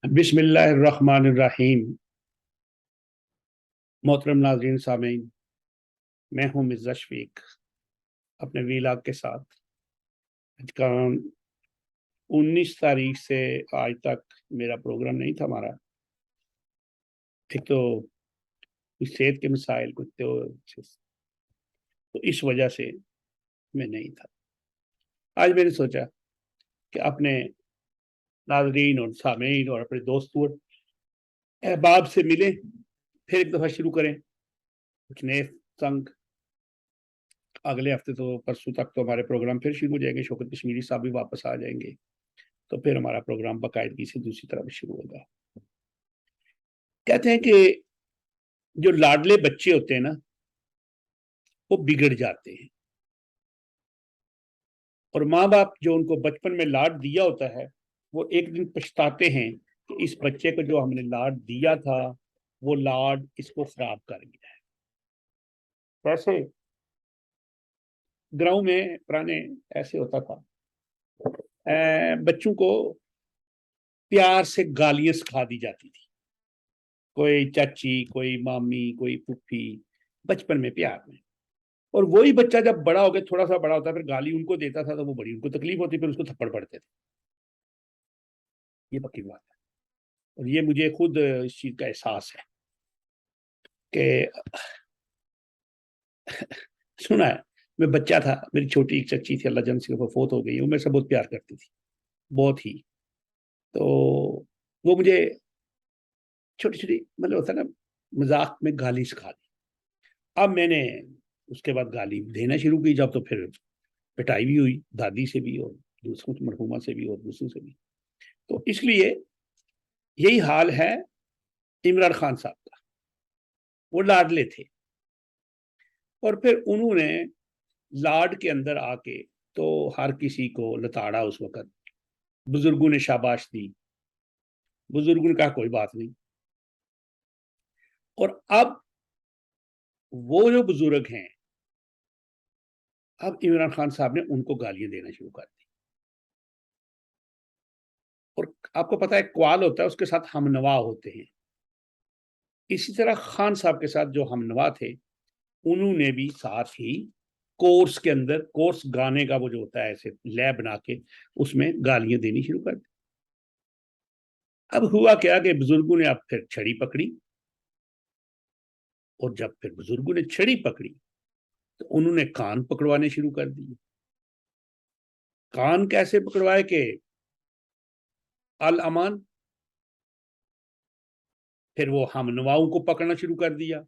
बिस्मिल्लाहिर्रहमानिर्रहीम। मोहतरम नाज़रीन सामीन, मैं हूँ मिर्ज़ा शफीक अपने वीलाग के साथ। आज का 19 तारीख से आज तक मेरा प्रोग्राम नहीं था। हमारा एक तो कुछ सेहत के मसाइल कुछ तो इस वजह से मैं नहीं था। आज मैंने सोचा कि अपने नाज़रीन और सामीन और अपने दोस्तों और अहबाब से मिलें, फिर एक दफ़ा शुरू करें कुछ नए संग। अगले हफ्ते तो परसों तक तो हमारे प्रोग्राम फिर शुरू हो जाएंगे। शौकत कश्मीरी साहब भी वापस आ जाएंगे, तो फिर हमारा प्रोग्राम बाकायदगी से दूसरी तरफ शुरू होगा। कहते हैं कि जो लाडले बच्चे होते हैं ना, वो बिगड़ जाते हैं, और माँ बाप जो उनको बचपन में लाड दिया होता है वो एक दिन पछताते हैं कि इस बच्चे को जो हमने लाड दिया था वो लाड इसको खराब कर गया है। वैसे गाँव में पुराने ऐसे होता था, बच्चों को प्यार से गालियां सिखा दी जाती थी। कोई चाची, कोई मामी, कोई फूफी, बचपन में प्यार में। और वही बच्चा जब बड़ा हो गया, थोड़ा सा बड़ा होता है, फिर गाली उनको देता था तो वो बड़ी उनको तकलीफ होती, फिर उसको थप्पड़ पड़ते थे। ये पक्की बात है, और ये मुझे खुद इस चीज का एहसास है कि सुना है। मैं बच्चा था, मेरी छोटी एक चाची थी, अल्लाह जन से वो फोत हो गई। वो मेरे से बहुत प्यार करती थी, बहुत ही। तो वो मुझे छोटी छोटी मतलब होता है ना, मजाक में गाली सिखा दी। अब मैंने उसके बाद गाली देना शुरू की जब, तो फिर पिटाई भी हुई, दादी से भी और दूसरों मरहुमा से भी और दूसरों से भी। तो इसलिए यही हाल है इमरान खान साहब का। वो लाडले थे, और फिर उन्होंने लाड के अंदर आके तो हर किसी को लताड़ा। उस वक्त बुजुर्गों ने शाबाश दी, बुजुर्गों ने कहा कोई बात नहीं। और अब वो जो बुजुर्ग हैं, अब इमरान खान साहब ने उनको गालियां देना शुरू कर दी। और आपको पता है क्वाल होता है, उसके साथ हमनवा होते हैं। इसी तरह खान साहब के साथ जो हमनवा थे, उन्होंने भी साथ ही कोर्स के अंदर, कोर्स गाने का वो जो होता है ऐसे लैब बना के, उसमें गालियां देनी शुरू कर दी। अब हुआ क्या कि बुजुर्गों ने अब फिर छड़ी पकड़ी, और जब फिर बुजुर्गों ने छड़ी पकड़ी तो उन्होंने कान पकड़वाने शुरू कर दिए। कान कैसे पकड़वाए कि अल अमान। फिर वो हमनवाओं को पकड़ना शुरू कर दिया।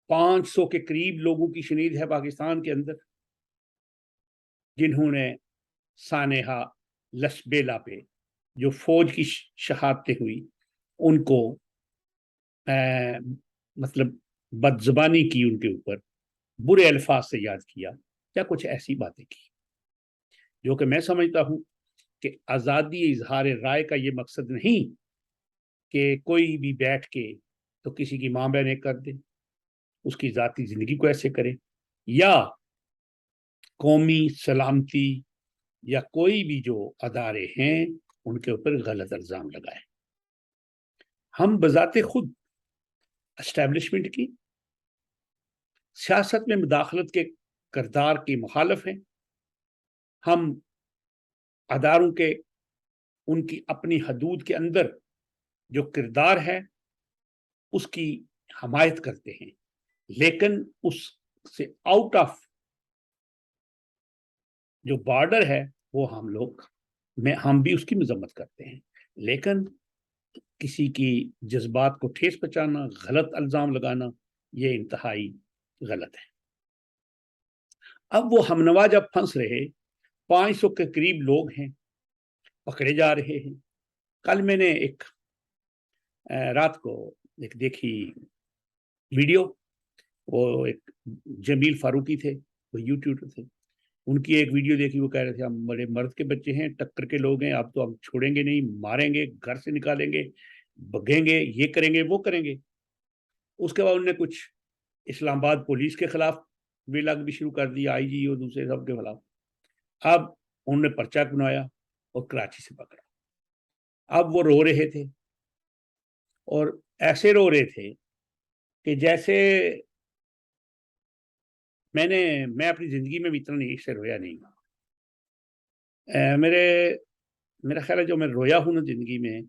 500 के करीब लोगों की शनीद है पाकिस्तान के अंदर, जिन्होंने सानेहा लशबेला पे जो फौज की शहादतें हुई, उनको मतलब बदजबानी की, उनके ऊपर बुरे अल्फाज से याद किया, या कुछ ऐसी बातें की, जो कि मैं समझता हूं कि आज़ादी इजहार राय का ये मकसद नहीं कि कोई भी बैठ के तो किसी की मां बहन कर दे, उसकी जाती जिंदगी को ऐसे करे, या कौमी सलामती या कोई भी जो अदारे हैं उनके ऊपर गलत इल्जाम लगाए। हम बजाते खुद एस्टेब्लिशमेंट की सियासत में मुदाखलत के किरदार की मुखालफ हैं। हम अदारों के उनकी अपनी हदूद के अंदर जो किरदार है उसकी हमायत करते हैं, लेकिन उससे आउट ऑफ जो बॉर्डर है वो हम भी उसकी मजम्मत करते हैं। लेकिन किसी की जज्बात को ठेस पहुंचाना, गलत इल्जाम लगाना, ये इंतहाई गलत है। अब वो हमनवा जब फंस रहे, 500 के करीब लोग हैं, पकड़े जा रहे हैं। कल मैंने एक रात को एक देखी वीडियो, वो एक जमील फारूकी थे, वो यूट्यूबर थे। उनकी एक वीडियो देखी, वो कह रहे थे हम बड़े मर्द के बच्चे हैं, टक्कर के लोग हैं, अब तो हम छोड़ेंगे नहीं, मारेंगे, घर से निकालेंगे, भगेंगे, ये करेंगे वो करेंगे। उसके बाद उन्होंने कुछ इस्लामाबाद पुलिस के खिलाफ विलग भी शुरू कर दिया, आईजी और दूसरे सब के खिलाफ। अब उन्होंने पर्चा बनवाया और कराची से पकड़ा। अब वो रो रहे थे और ऐसे रो रहे थे कि जैसे मैं अपनी जिंदगी में भी इतना नहीं से रोया नहीं। मेरा ख्याल है जो मैं रोया हूँ ना जिंदगी में,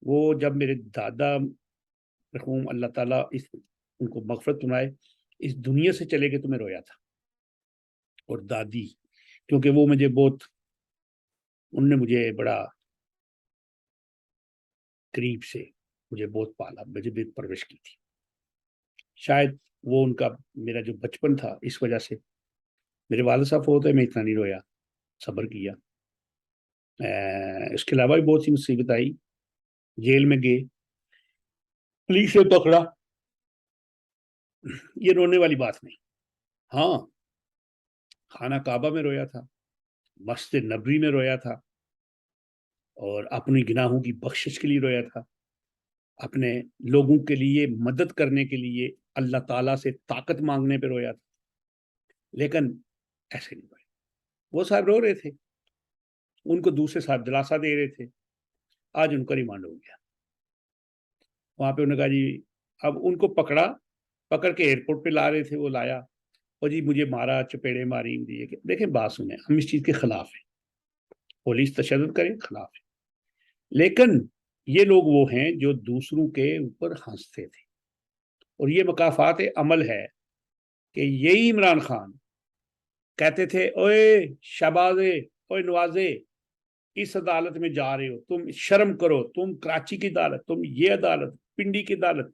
वो जब मेरे दादा मरहूम अल्लाह ताला उनको मगफरत सुनाए इस दुनिया से चले गए तो मैं रोया था। और दादी, क्योंकि वो उनने मुझे बड़ा करीब से मुझे बहुत पाला, मुझे भी परवरिश की थी। शायद वो उनका मेरा जो बचपन था इस वजह से मेरे वालिद साहब फोत है, मैं इतना नहीं रोया, सब्र किया। इसके अलावा भी बहुत सी मुसीबत आई, जेल में गए, पुलिस ने पकड़ा, ये रोने वाली बात नहीं। हाँ, खाना काबा में रोया था, मस्जिद नबवी में रोया था, और अपनी गुनाहों की बख्शिश के लिए रोया था, अपने लोगों के लिए मदद करने के लिए अल्लाह ताला से ताकत मांगने पे रोया था। लेकिन ऐसे नहीं रोए। वो साहब रो रहे थे, उनको दूसरे साहब दिलासा दे रहे थे। आज उनका रिमांड हो गया। वहां पे उन्होंने कहा जी, अब उनको पकड़ के एयरपोर्ट पे ला रहे थे, वो लाया और जी मुझे मारा, चपेड़े मारी दिए। देखें, बात सुने, हम इस चीज के खिलाफ हैं, पुलिस तशद्दुद करे, खिलाफ है। लेकिन ये लोग वो हैं जो दूसरों के ऊपर हंसते थे, और ये मकाफात अमल है कि यही इमरान खान कहते थे, ओए शहबाजे, ओए नवाजे, इस अदालत में जा रहे हो, तुम शर्म करो, तुम कराची की अदालत, तुम ये अदालत, पिंडी की अदालत,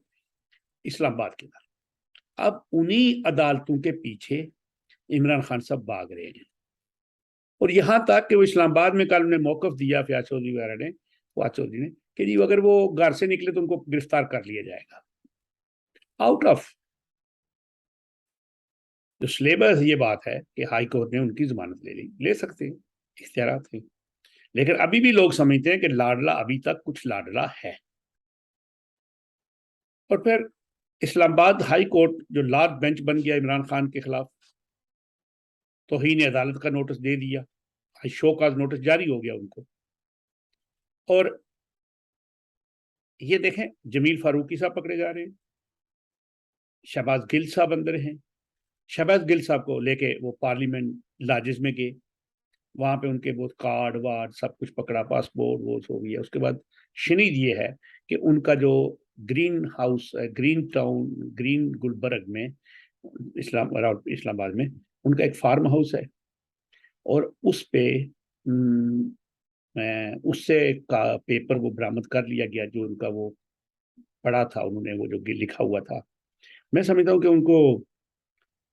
इस्लामाबाद की अदालत। अब उन्हीं अदालतों के पीछे इमरान खान साहब भाग रहे हैं। और यहां तक कि वो इस्लामाबाद में कल उन्हें मौकफ दिया फयाज चौधरी वगैरह ने, फवाद चौधरी ने, कि जी अगर वो घर से निकले तो उनको गिरफ्तार कर लिया जाएगा। आउट ऑफ जो सिलेबस ये बात है कि हाई कोर्ट ने उनकी जमानत ले सकते हैं, इख्तियार थे। लेकिन अभी भी लोग समझते हैं कि लाडला अभी तक कुछ लाडला है। और फिर इस्लामाबाद हाई कोर्ट जो लास्ट बेंच बन गया इमरान खान के खिलाफ, तौहीन अदालत का नोटिस दे दिया, शो का नोटिस जारी हो गया उनको। और ये देखें, जमील फारूकी साहब पकड़े जा रहे हैं, शहबाज गिल साहब अंदर हैं। शहबाज गिल साहब को लेके वो पार्लियामेंट लाजिज में गए, वहां पे उनके बहुत कार्ड वार्ड सब कुछ पकड़ा, पासपोर्ट वो हो गया। उसके बाद शनीद ये है कि उनका जो green house, green town, green Gulberg में, इस्लामाबाद में उनका एक फार्म हाउस है, और उस पे उससे का पेपर वो बरामद कर लिया गया, जो उनका वो पढ़ा था उन्होंने, वो जो लिखा हुआ था। मैं समझता हूँ कि उनको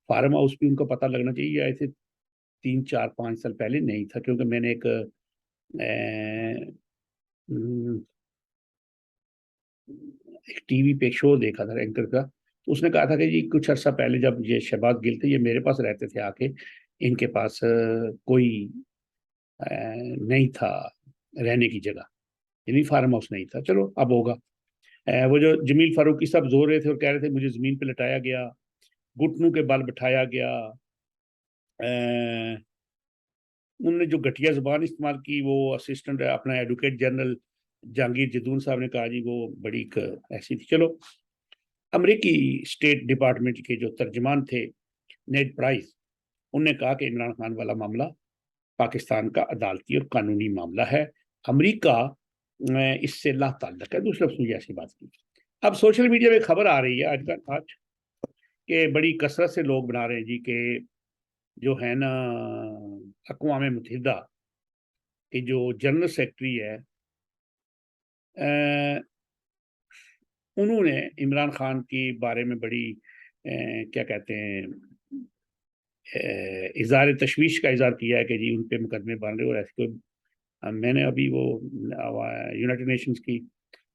फार्म हाउस भी उनका पता लगना चाहिए। ऐसे 3 4 5 साल पहले नहीं था, क्योंकि मैंने एक टीवी पे शो देखा था एंकर का, तो उसने कहा था कि जी कुछ अर्सा पहले जब ये शहबाज गिल थे, ये मेरे पास रहते थे आके, इनके पास कोई नहीं था रहने की जगह, यानी फार्म हाउस नहीं था। चलो अब होगा। वो जो जमील फारूकी साहब जोर रहे थे और कह रहे थे मुझे जमीन पे लटाया गया, घुटनों के बल बिठाया गया, उन्होंने जो घटिया जुबान इस्तेमाल की, वो असिस्टेंट अपना एडवोकेट जनरल जहांगीर जदून साहब ने कहा जी वो बड़ी ऐसी थी। चलो, अमेरिकी स्टेट डिपार्टमेंट के जो तर्जमान थे नेड प्राइस, उनने कहा कि इमरान खान वाला मामला पाकिस्तान का अदालती और कानूनी मामला है, अमेरिका इससे ला ताल्लुक है। दूसरे लफ्ज़ में ऐसी बात की। अब सोशल मीडिया में खबर आ रही है आज के बड़ी कसरत से लोग बना रहे हैं जी के जो है ना अक़वाम मुत्तहिदा की जो जनरल सेक्रेटरी है, उन्होंने इमरान खान के बारे में बड़ी क्या कहते हैं इज़हार तशवीश का इज़हार किया है कि जी उन पे मुकदमे बन रहे। और ऐसे कोई मैंने अभी वो यूनाइटेड नेशंस की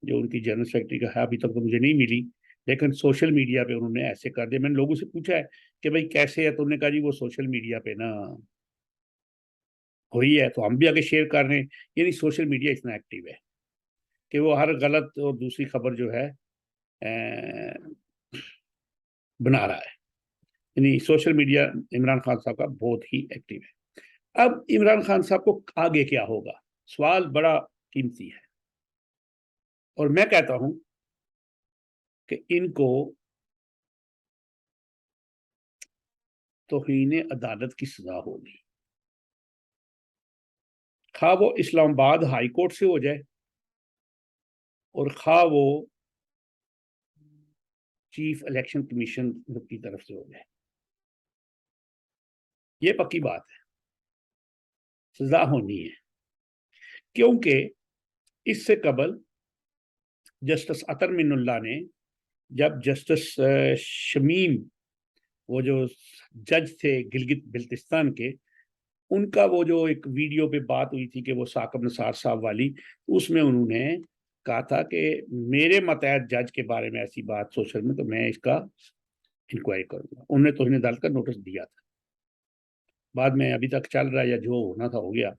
जो उनकी जनरल सेक्रेटरी का है अभी तक तो मुझे नहीं मिली, लेकिन सोशल मीडिया पे उन्होंने ऐसे कर दिया। मैंने लोगों से पूछा है कि भाई कैसे है, तो उन्होंने कहा जी वो सोशल मीडिया पे ना हुई है, तो हम भी आगे शेयर कर रहे हैं। यानी सोशल मीडिया इतना एक्टिव है कि वो हर गलत और दूसरी खबर जो है बना रहा है। यानी सोशल मीडिया इमरान खान साहब का बहुत ही एक्टिव है। अब इमरान खान साहब को आगे क्या होगा, सवाल बड़ा कीमती है। और मैं कहता हूं कि इनको तौहीन अदालत की सजा होगी, खा वो इस्लामाबाद हाई कोर्ट से हो जाए और खा वो चीफ इलेक्शन कमीशन की तरफ से हो जाए। ये पक्की बात है, सजा होनी है। क्योंकि इससे कबल जस्टिस अतर मिनुल्लाह ने, जब जस्टिस शमीम, वो जो जज थे गिलगित बिल्तिस्तान के, उनका वो जो एक वीडियो पे बात हुई थी कि वो साकिब निसार साहब वाली, उसमें उन्होंने कहा था कि मेरे मतहत जज के बारे में ऐसी बात सोशल में, तो मैं इसका इंक्वायरी करूंगा। उन्होंने तौहीन अदालत का नोटिस दिया था, बाद में अभी तक चल रहा है, या जो होना था हो गया।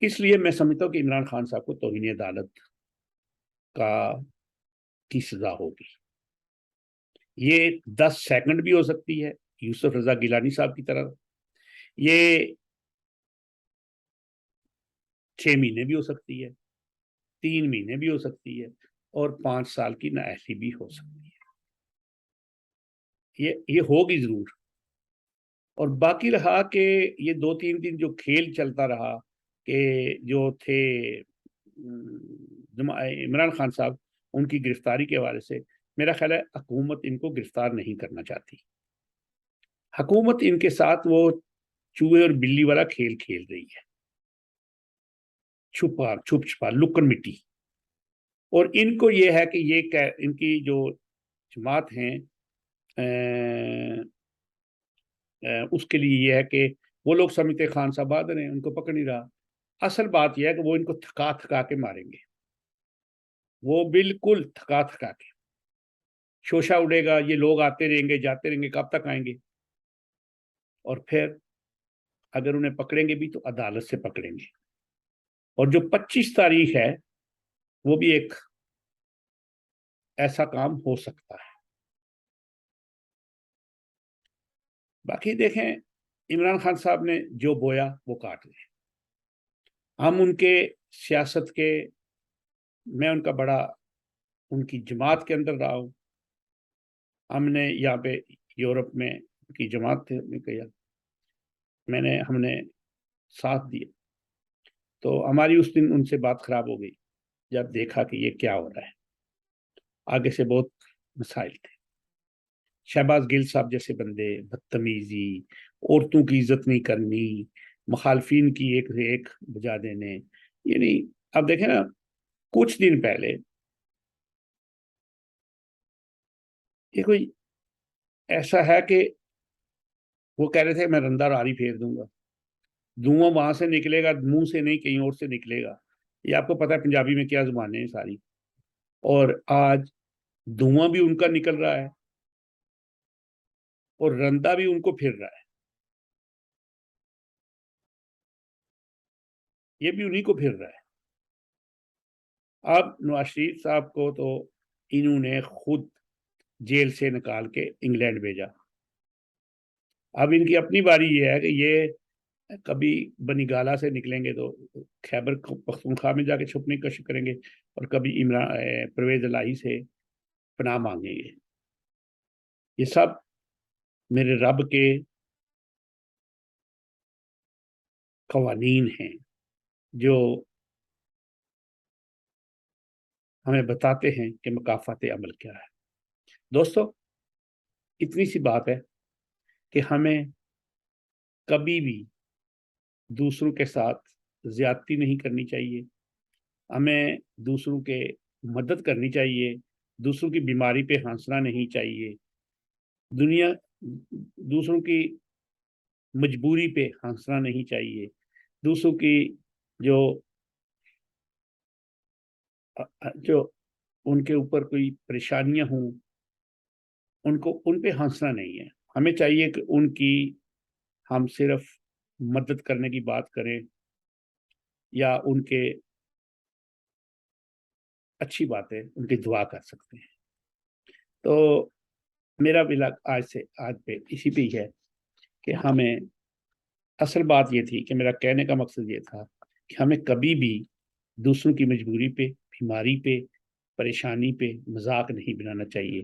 इसलिए मैं समझता हूँ कि इमरान खान साहब को तौहीन अदालत का की सजा होगी। ये 10 सेकंड भी हो सकती है यूसुफ रजा गिलानी साहब की तरह, ये 6 महीने भी हो सकती है, 3 महीने भी हो सकती है, और 5 साल की नाअहली भी हो सकती है। ये होगी जरूर। और बाकी रहा कि ये 2-3 दिन जो खेल चलता रहा कि जो थे इमरान खान साहब, उनकी गिरफ्तारी के हवाले से, मेरा ख्याल है हुकूमत इनको गिरफ्तार नहीं करना चाहती। हुकूमत इनके साथ वो चूहे और बिल्ली वाला खेल खेल रही है, छुप छुपा लुकन मिट्टी। और इनको ये है कि ये इनकी जो जमात हैं, उसके लिए ये है कि वो लोग समझते खान साहब बहादुर हैं, उनको पकड़ नहीं रहा। असल बात यह है कि वो इनको थका थका के मारेंगे, वो बिल्कुल थका थका के। शोशा उड़ेगा, ये लोग आते रहेंगे जाते रहेंगे, कब तक आएंगे? और फिर अगर उन्हें पकड़ेंगे भी तो अदालत से पकड़ेंगे। और जो 25 तारीख है, वो भी एक ऐसा काम हो सकता है। बाकी देखें, इमरान खान साहब ने जो बोया वो काट लिया। हम उनके सियासत के, मैं उनका बड़ा, उनकी जमात के अंदर रहा हूँ। हमने यहाँ पे यूरोप में की जमात थे, हमने कहा, हमने साथ दिया। तो हमारी उस दिन उनसे बात खराब हो गई जब देखा कि ये क्या हो रहा है। आगे से बहुत मसाइल थे, शहबाज गिल साहब जैसे बंदे, बदतमीजी, औरतों की इज्जत नहीं करनी, मुखालफिन की एक से एक बुझा देने। ये नहीं। अब देखें ना, कुछ दिन पहले ये कोई ऐसा है कि वो कह रहे थे मैं रंदा रारी फेर दूंगा, धुआं वहां से निकलेगा, मुंह से नहीं कहीं और से निकलेगा। ये आपको पता है पंजाबी में क्या जुबानें हैं सारी। और आज धुआं भी उनका निकल रहा है और रंदा भी उनको फिर रहा है, ये भी उन्हीं को फिर रहा है। अब नवाज शरीफ साहब को तो इन्होंने खुद जेल से निकाल के इंग्लैंड भेजा। अब इनकी अपनी बारी ये है कि ये कभी बनीगाला से निकलेंगे तो खैबर पख्तूनख्वा में जाके छुपने की कोशिश करेंगे, और कभी इमरान परवेज इलाही से पनाह मांगेंगे। ये सब मेरे रब के कवानीन हैं जो हमें बताते हैं कि मकाफात अमल क्या है। दोस्तों, इतनी सी बात है कि हमें कभी भी दूसरों के साथ ज्यादती नहीं करनी चाहिए। हमें दूसरों के मदद करनी चाहिए, दूसरों की बीमारी पे हंसना नहीं चाहिए, दुनिया दूसरों की मजबूरी पे हंसना नहीं चाहिए, दूसरों की जो जो उनके ऊपर कोई परेशानियां हों, उनको उन पे हंसना नहीं है। हमें चाहिए कि उनकी हम सिर्फ मदद करने की बात करें, या उनके अच्छी बातें उनकी दुआ कर सकते हैं। तो मेरा भी आज पे इसी पे ही है कि हमें اصل بات یہ تھی کہ میرا کہنے کا مقصد یہ تھا کہ ہمیں کبھی بھی دوسروں کی مجبوری پہ، بیماری پہ، پریشانی پہ مذاق نہیں بنانا چاہیے۔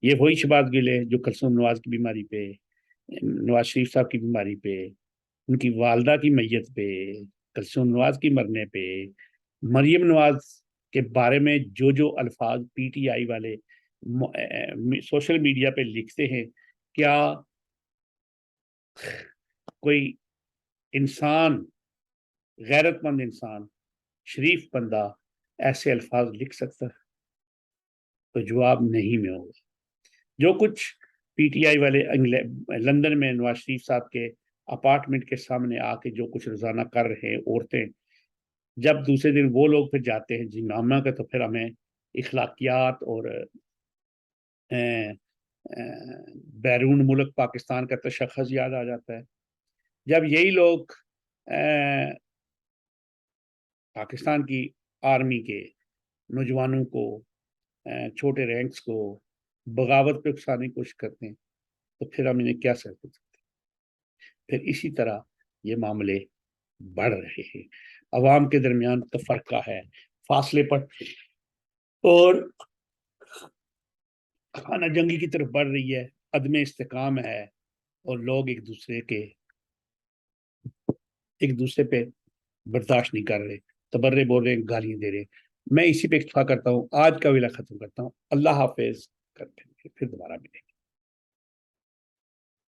یہ وہی شہباز گل ہے جو کلثوم نواز کی بیماری پہ، نواز شریف صاحب کی بیماری پہ، ان کی والدہ کی میت پہ، کلثوم نواز کی مرنے پہ، مریم نواز کے بارے میں جو الفاظ پی ٹی آئی والے سوشل میڈیا پہ لکھتے ہیں، کیا کوئی انسان، غیرت مند انسان، شریف بندہ ایسے الفاظ لکھ سکتا؟ تو جواب نہیں میں ہوگا۔ جو کچھ پی ٹی آئی والے لندن میں نواز شریف صاحب کے اپارٹمنٹ کے سامنے آ کے جو کچھ روزانہ کر رہے ہیں عورتیں، جب دوسرے دن وہ لوگ پھر جاتے ہیں جی نامہ کا، تو پھر ہمیں اخلاقیات اور بیرون ملک پاکستان کا تشخص یاد آ جاتا ہے۔ جب یہی لوگ پاکستان کی آرمی کے نوجوانوں کو، چھوٹے رینکس کو بغاوت پہ اکسانے کی کوشش کرتے ہیں، تو پھر ہم انہیں کیا سکھ سکتے ہیں؟ پھر اسی طرح یہ معاملے بڑھ رہے ہیں، عوام کے درمیان تفرقہ ہے، فاصلے پر اور خانہ جنگی کی طرف بڑھ رہی ہے، عدم استحکام ہے، اور لوگ ایک دوسرے پہ برداشت نہیں کر رہے، تبرے بول رہے ہیں، گالیاں دے رہے ہیں۔ میں اسی پہ اکتفا کرتا ہوں، آج کا ویلا ختم کرتا ہوں۔ اللہ حافظ، پھر دوبارہ ملیں۔